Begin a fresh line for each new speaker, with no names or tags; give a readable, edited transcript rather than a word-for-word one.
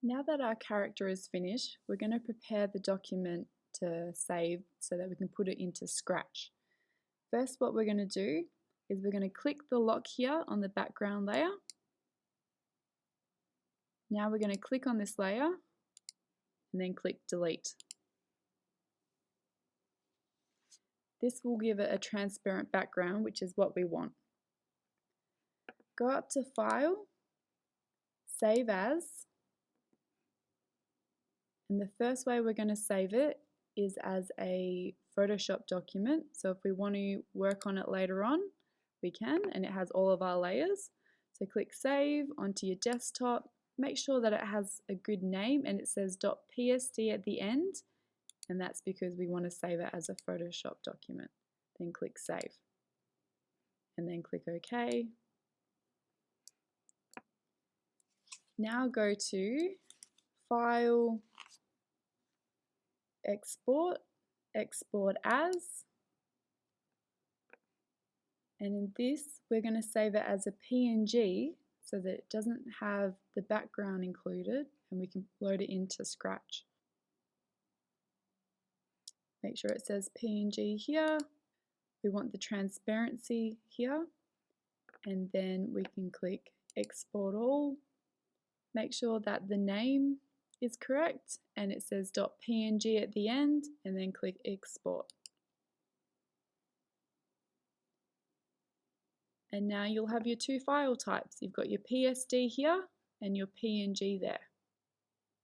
Now that our character is finished, we're going to prepare the document to save so that we can put it into Scratch. First, what we're going to do is we're going to click the lock here on the background layer. Now we're going to click on this layer and then click delete. This will give it a transparent background, which is what we want. Go up to File, Save As, and the first way we're going to save it is as a Photoshop document. So if we want to work on it later on, we can, and it has all of our layers. So click Save onto your desktop. Make sure that it has a good name and it says .psd at the end, and that's because we want to save it as a Photoshop document. Then click Save, and then click OK. Now go to File, Export, Export As, and in this we're going to save it as a PNG so that it doesn't have the background included, and we can load it into Scratch. Make sure it says PNG here. We want the transparency here, and then we can click Export All. Make sure that the name is correct and it says .png at the end, and then click Export. And now you'll have your two file types. You've got your PSD here and your PNG there.